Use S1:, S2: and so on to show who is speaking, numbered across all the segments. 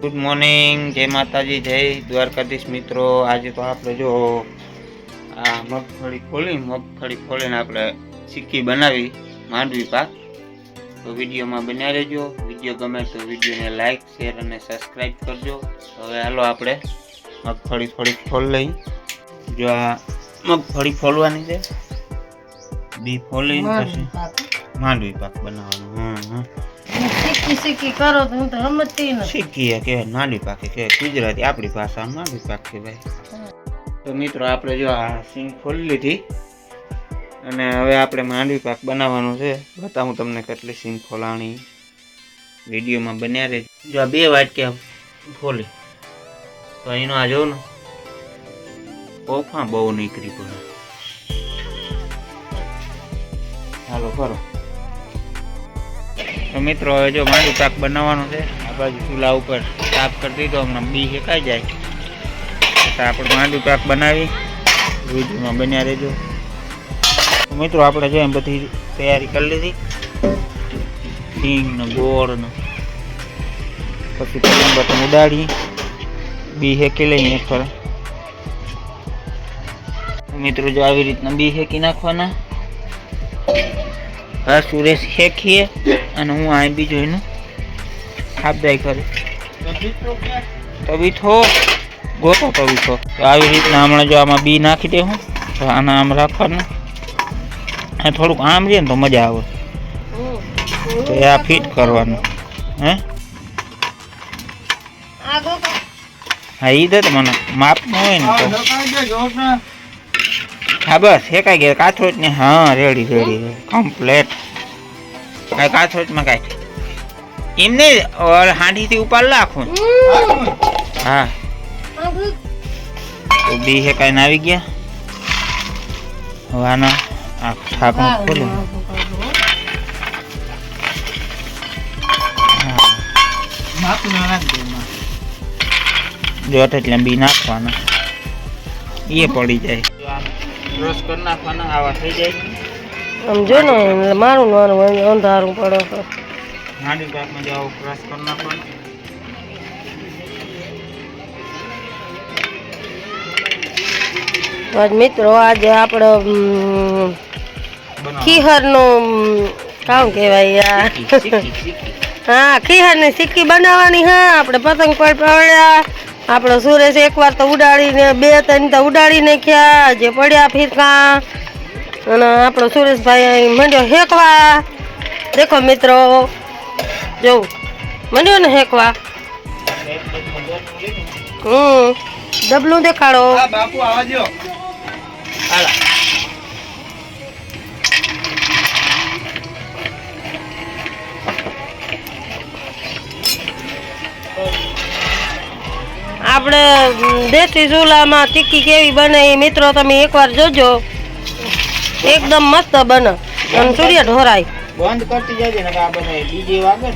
S1: Good morning, જય માતાજી, જય દ્વારકાધીશ મિત્રો। આજે તો આપણે જો આ મગફળી ખોલીને આપણે સિક્કી બનાવી માંડવી પાક। તો વિડીયોમાં બન્યા રહેજો। વિડીયો ગમે તો વિડીયોને લાઈક શેર અને સબસ્ક્રાઈબ કરજો। હવે હાલો આપણે મગફળી થોડીક ફોલ લઈ। જો આ મગફળી ફોલવાની છે, બી ફોલીને પછી માંડવી પાક બનાવવાનો।
S2: સિક્કી કરો તો હું તો સમજતી નથી।
S1: સિક્કી કે માંડવી પાક કે ગુજરાતી આપણી ભાષામાં માંડવી પાક છે ભાઈ। તો મિત્રો આપણે જો આ સિંગ ફોલી લીધી અને હવે આપણે માંડવી પાક બનાવવાનો છે। બતાવું તમને કેટલી સિંગ ફોલાણી, વિડીયોમાં બન્યા રહે। જો આ 2 વાટકા ફોલી તો એનો આ જો ને ઓફા બહુ નીકળી પડે। હાલો કરો। તો મિત્રો હવે જો માંડવી પાક બનાવવાનો છે। આ બાજુ ચૂલા ઉપર સાફ કરી દીધો, હમણાં બી શેકાઈ જાય તો આપણે માંડવી પાક બનાવી। વિડીયોમાં બન્યા રહેજો। તો મિત્રો આપણે જો એમ બધી તૈયારી કરી લીધી, સિંગ ને ગોળ ને પછી પતંગ બતંગ ઉડાડી બી શેકી લઈએ એક ફર। મિત્રો જો આવી રીતના બી શેકી નાખવાના। હા સુરેશ શેકીએ અને હું આ બીજો એનું ખાપદાઈ કરું। તવીથો ગોતો તવીથો તો આવી રીતના હમણાં જો આમાં બી નાખી દેવું। તો આના આમ રાખવાનું, આ થોડુંક આમ રહે ને તો મજા આવે। તો આ ફિટ કરવાનું હે। હા ઈ દે મને માપ ન હોય ને તો હા બસ શેકાઈ ગયા કાથરોચ ને। હા રેડી કમ્પ્લેટ। કાંઈ કાથરોચમાં કાંઈ એમ નહીં, હાંડીથી ઉપર રાખું। હા તો બી શેકાઈને આવી ગયા। હવે આના આ ઠાકણું ખોલે જો એટલે બી નાખવાના, એ પડી જાય રસ કરી નાખવાના। આવા થઈ જાય
S2: આમ જો ને મારું અંધારું પડે છે।
S1: માંડવી પાકમાં જો આવું રસ કરી નાખવાનો।
S2: મિત્રો આજે આપણે ખીહરનું કામ કહેવાય, હા ખીહરની સિક્કી બનાવવાની। હા આપણે પતંગ પર પડ્યા, આપણે સુરેશ એકવાર તો ઉડાડીને 2-3 તો ઉડાડી નાખ્યા જે પડ્યા ફીરકા, અને આપણો સુરેશભાઈ મંડ્યો હેકવા। દેખો મિત્રો જો મંડ્યો ને હેકવા। ડબલું દેખાડો
S1: બાપુ આવજો।
S2: આપણે દેશી ચૂલામાં ટિક્કી કેવી બને એ મિત્રો તમે એકવાર જોજો, એકદમ મસ્ત બને અને સૂર્ય ઢોરાય।
S1: બંધ કરતી જજે ને આ બને બીજી વાગે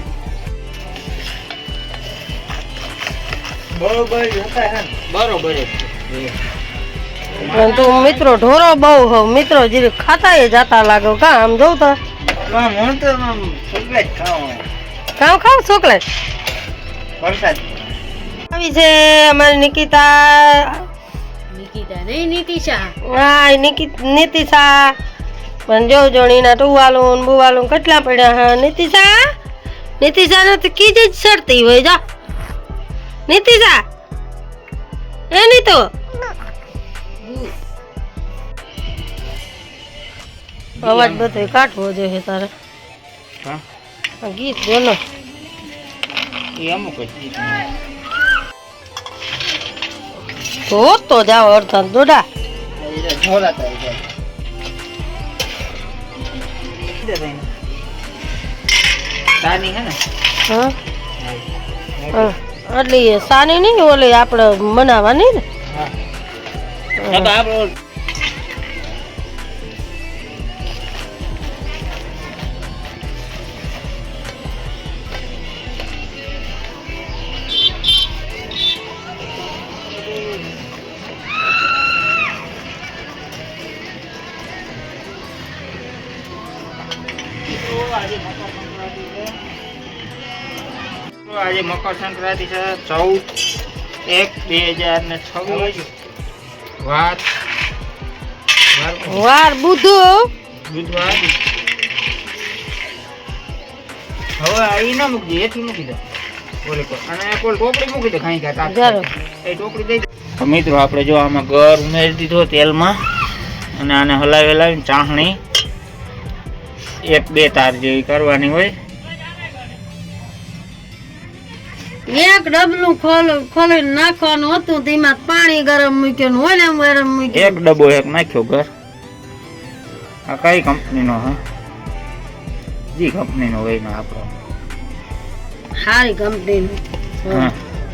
S1: બરોબર હતા હે બરોબર
S2: છે। તું મિત્રો ઢોરો બહુ હો મિત્રો, જે ખાતા એ જાતા લાગો કા આમ જોઉં તો
S1: હું તો ચોકલેટ
S2: ખાવ ચોકલેટ આવી છે અમારી નિકિતા નહીં નીતિશા। હા નીતિશા પણ જો જોણીના ટુવાલું બુવાલું કેટલા પડ્યા। હા નીતિશા ને તો કીધી જ સરતી હોય। જા નીતિશા એની તો અવાજ બધો કાઢવો જોઈએ તારે। ગીત બોલો તો જાઓ અડધા દોડા એટલી સાની નહીં, ઓલી આપણે બનાવવાની ને।
S1: આજે મકર સંક્રાંતિ છે 14/1/2026 વાર
S2: વાર
S1: બુધવાર હવે આ ના મૂકી દે એથી મૂકી દે ઓલે પર અને કોઈ ટોપડી મૂકી દે ખાઈ ગયા
S2: ચાલો.
S1: એ ટોપડી દઈ દે. તો મિત્રો આપણે જો આમાં ગર ઉમેરી દીધો તેલમાં અને આને હલાવીને ચાસણી 1-2 તાર જેવી કરવાની હોય.
S2: એક ડબલું ખોલીને નાખવાનું હતું તેમાં પાણી ગરમ મૂક્યું હોય ને ગરમ મૂક્યું.
S1: એક ડબ્બો એક નાખ્યો ઘર. આ કઈ કંપનીનો હે? જી કંપનીનો હોય ને આપણો.
S2: સારી કંપનીનું
S1: હા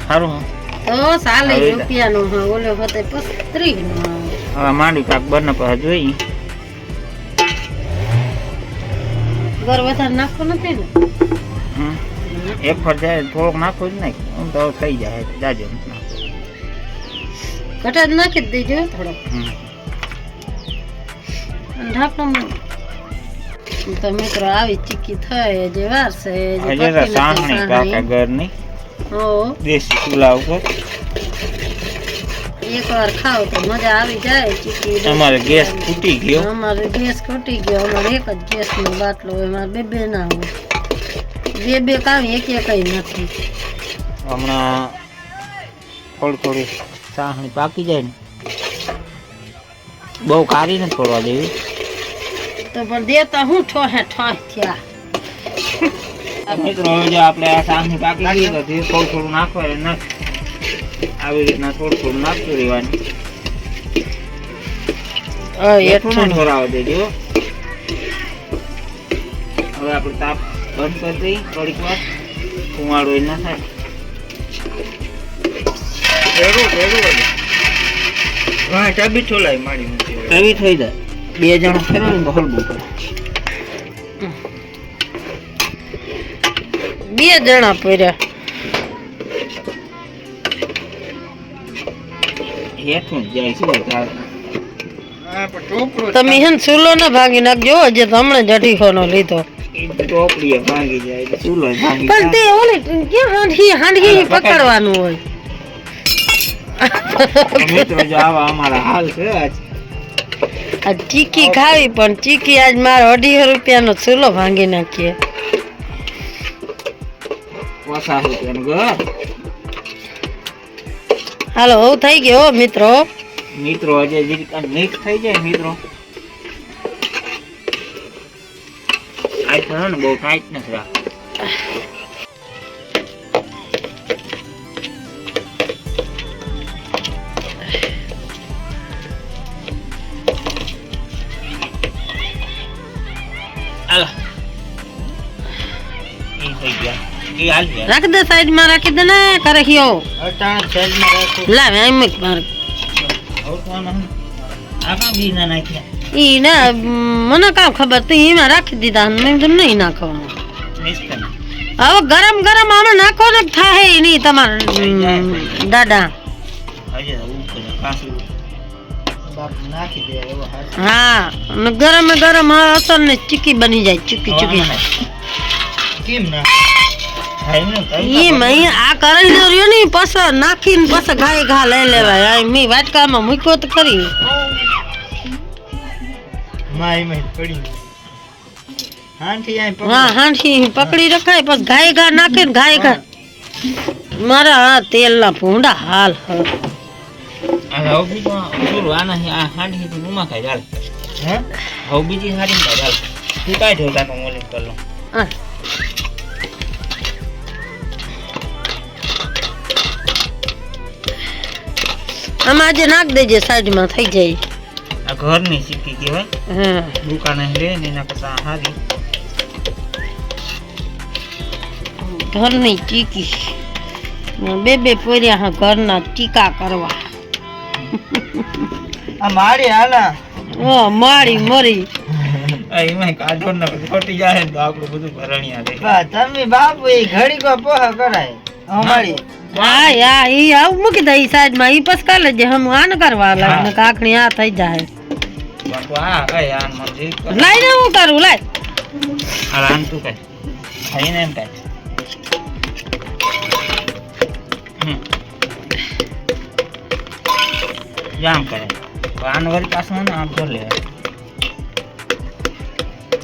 S1: સારું હે.
S2: તો 40 રૂપિયાનો હા ઓલો હતો 35 નો.
S1: હવે માંડી પાક બને પછી જોઈ.
S2: ગર વધારે નાખવો નથી ને.
S1: એક ફર જાય થોડોક નાખો જ નાખ આમ તો થઈ જાય જાજો
S2: કટા જ નાખી જ દેજો થોડોક. અને ઢાંકણું તો મિત્રો આવી ચીક્કી થાય જે વાર છે જે
S1: હજે સાહણી કાકા ઘરની
S2: હો
S1: દેશી ચૂલા ઉપર
S2: એકવાર ખાવ તો મજા આવી જાય ચીક્કી.
S1: અમારે ગેસ ફૂટી ગયો.
S2: અમારે ગેસ ખૂટી ગયો. અમારે એક જ ગેસનો બાટલો હોય. અમારે બે ના હોય. બે કામ એક નથી.
S1: હમણાં થોડી સાહણી પાકી જાય ને બહુ કારી નથી છોડવા દેવી.
S2: તો પણ દેતા હું ઠોહે થયા.
S1: મિત્રો હવે જો આપણે આ સાહણી પાકી ગઈ તો થોડું નાખવાનું નાખ આવી રીતના થોડું નાખતું રહેવાનું. એટલું છોડાવવા દેજો. હવે આપણે તાપ બંધ કરી દઈ થોડીક વાર કુવાડો ના થાય. ટબી છોલાય માડી ટબી થઈ જાય. 2 જણા ફેરવે તો હલવું પડે.
S2: 2 જણા પડ્યા.
S1: હેઠું જ જાય છે.
S2: તમે હે ને ચૂલો ના ભાંગી નાખજો. જે તમને જઠીખોનો લીધો
S1: ટોપડીએ ભાંગી જાય ચૂલો ભાંગી
S2: પણ તે ઓલી ક્યાં હાંડી પકડવાનું હોય.
S1: મિત્રો જો આવા અમારા હાલ છે આજ.
S2: આ ચીકી ખાવી પણ ચીકી આજ મારો 250 રૂપિયાનો ચૂલો ભાંગી નાખીએ.
S1: 50 રૂપિયાનું ઘર.
S2: હાલો હવે થઈ ગયો હો મિત્રો.
S1: મિત્રો હજે મિક્સ થઈ જાય મિત્રો. આ તો ને બહુ ટાઈટ નથી રાખ. આલા એ થઈ ગયા. એ હાલ ગયા.
S2: રાખી દે સાઈડ માં રાખી દે ને કરખ્યો.
S1: અટાણ સાઈડ માં રાખો.
S2: લાવ એમ જ માર. ઈ ના મને કામ ખબર તું એમાં રાખી દીધા મેં તો નહીં નાખવાનું. હવે ગરમ આમાં નાખો ને થાય નહીં તમારે દાદા. હા અને ગરમ અસર ને ચીકી બની જાય. ચીકી એમ આ કરી દો રહ્યો ને પછી નાખીને પછી ઘા લઈ લેવાય. મેં વાટકામાં મૂક્યો તો ખરી. હા હાંઠી પકડી રખાય પછી ઘા નાખે ને ઘા મારા આ તેલ ના ભૂંડા હાલ
S1: બીજી સારી
S2: આમાં આજે નાખ દેજે સાઈડ માં થઈ જાય.
S1: આ ઘરની સિક્કી કહેવાય.
S2: હા
S1: દુકાને લે ને એના પછી હારી
S2: ઘરની ચીકી. બે પોર્યા હા ઘરના ટીકા કરવા.
S1: આ મારી હાલા
S2: ઓ મારી મરી
S1: એમાં કાઢો ને ખોટી જાય તો આપણું બધું ભરણિયા દે.
S3: તમે બાપુ એ ઘડી કો પોહા કરાય અમારી.
S2: હા યા ઈ આવ મૂકી દે ઈ સાઈડ માં. ઈ પસ કાલે જે હમ આન કરવા લાગે કાકણી આ થઈ જાય.
S1: બાપુ આ કઈ આન મરજી
S2: લાઈ ને હું કરું લાઈ.
S1: આ આન તું કઈ ખાઈને એમ કઈ જામ કરે આને વળી પાછું ને આમ ભર લે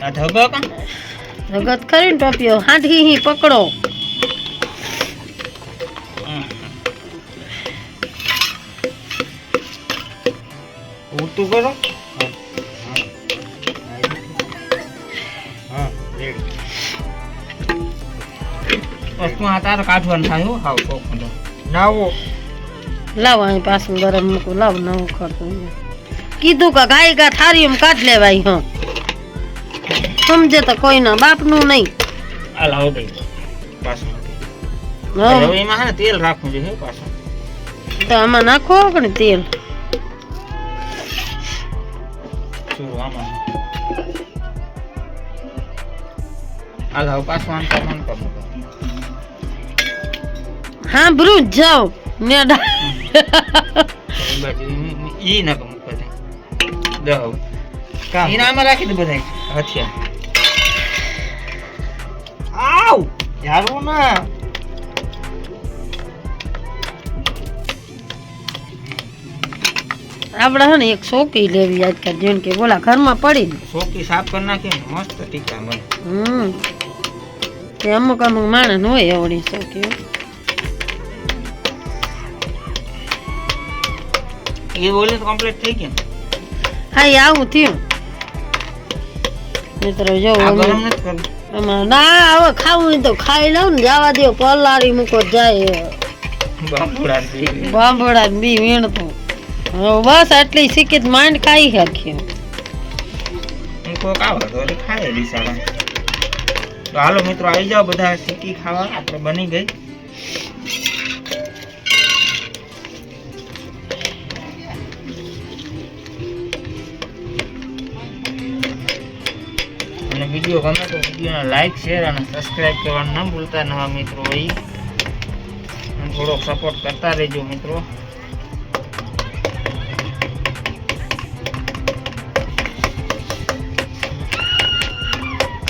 S1: આ ધગો કાં
S2: જગત કરીને ટોપીઓ હાંડી પકડો
S1: ઉલટું કરો હા રેડી વસ્તુ આ તારે કાઢવાનું થાય હો હાવ કોખંડો નાવો
S2: લાવ અહીં પાછું ગરમ મૂકું લાવ નવું ખરતું કીધું કે ગાય ગા થારી એમ કાઢ લેવાય હા સમજે તો કોઈના બાપનું નહીં
S1: આ લાવો દઈ પાછું
S2: હા
S1: હવે એમાં હે ને તેલ રાખવું જોઈએ પાછું
S2: તો આમાં નાખો કે તેલ
S1: શું આમાં આ લાવો પાછું આમ કર
S2: હા બ્રુજ જાઓ મેડા
S1: ઈ ના કમ કરે દો કામ ઈ નામાં રાખી દે બધાય હથિયા આવ યારો ના
S2: આપણે હે ને એક સોકી લેવી આજકાલ જેમ કે બોલા ઘરમાં પડી ને
S1: સોકી સાફ કરી નાખીએ ને મસ્ત ટીકા બને
S2: તે અમુક અમુક માણસ હોય એવડી સોકી
S1: એ બોલે તો કમ્પ્લીટ થઈ ગયું
S2: હા એ આવું થયું મિત્રો જો
S1: આ ગરમ નથી કરવું
S2: એમાં ના હવે ખાવું હોય તો ખાઈ લઉં ને જવા દો પલાળી મૂકો જાય બાંભોડા બી વીણતું હવે બસ આટલી શીખી માંડ ખાઈ શક્યું
S1: કોક આવે તો ખાય બિચારા તો હાલો મિત્રો આવી જાઓ બધા સિક્કી ખાવા આપણે બની ગઈ અને વિડીયો ગમે તો વિડીયોને લાઈક શેર અને સબસ્ક્રાઈબ કરવાનું ન ભૂલતા નવા મિત્રો હોય અને થોડોક સપોર્ટ કરતા રહેજો મિત્રો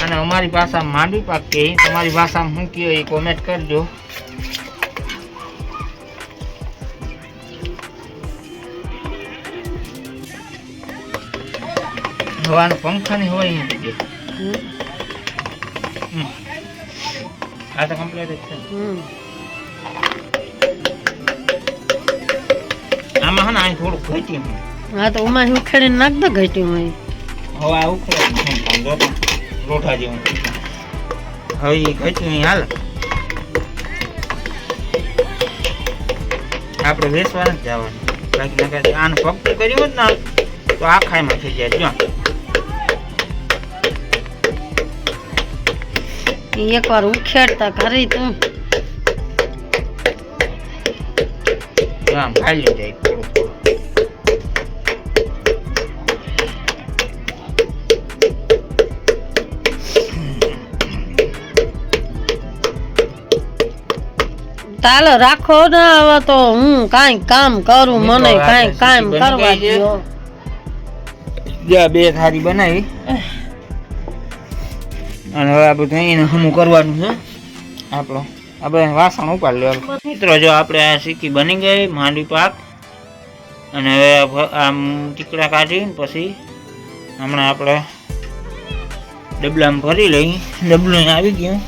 S1: અને અમારી ભાષામાં માંડવી પાક કે તમારી ભાષામાં શું કહે એ કોમેન્ટ કરજો હવાનું પંખાની હોય નહીં આ તો કમ્પ્લીટ જ છે આમાં હે ને અહીં થોડુંક ઘટી
S2: હા તો ઉમાં ઉખેડીને નાખ દો ઘટ્યું હોય
S1: હવે આ ઉખડે રોઠા જેવું હવે એ ઘટ્યું હાલ આપણે વેચવા નથી જવાનું બાકી નકર આને ફક્ત કર્યું જ ને તો આ ખાઈમાં થઈ જાય જો
S2: એક વાર ઉખેડતા કરી તું
S1: આમ ખાઈ જાય થોડું
S2: ચાલો રાખો ને હવે તો હું કાંઈ કામ કરું મને કાંઈ કામ કરવા દો
S1: બે થાળી બનાવી અને હવે આ બધું એને હમું કરવાનું છે આપણો આપણે વાસણ ઉપાડ લેવાનું મિત્રો જો આપણે આ સિક્કી બની ગઈ માંડવી પાક અને હવે આમ ટીકડા કાઢીને પછી હમણાં આપણે ડબલામાં ભરી લઈ ડબલું આવી ગયું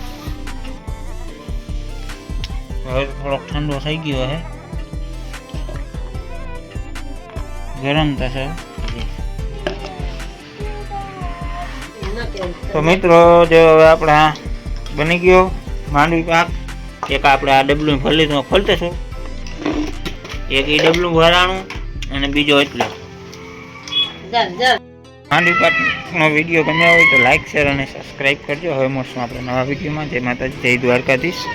S1: હવે થોડોક ઠંડો થઈ ગયો છે ગરમ થશે તો મિત્રો જો હવે આપણે બની ગયો માંડવી પાક એક આપણે આ ડબલું ભરી લીધું ખોલતે છું એક એ ડબલું ભરાણું અને બીજો એટલે માંડવી પાકનો વિડીયો ગમ્યો હોય તો લાઈક શેર અને સબસ્ક્રાઈબ કરજો હવે મળશું આપણે નવા વિડીયોમાં જય માતાજી જય દ્વારકાધીશ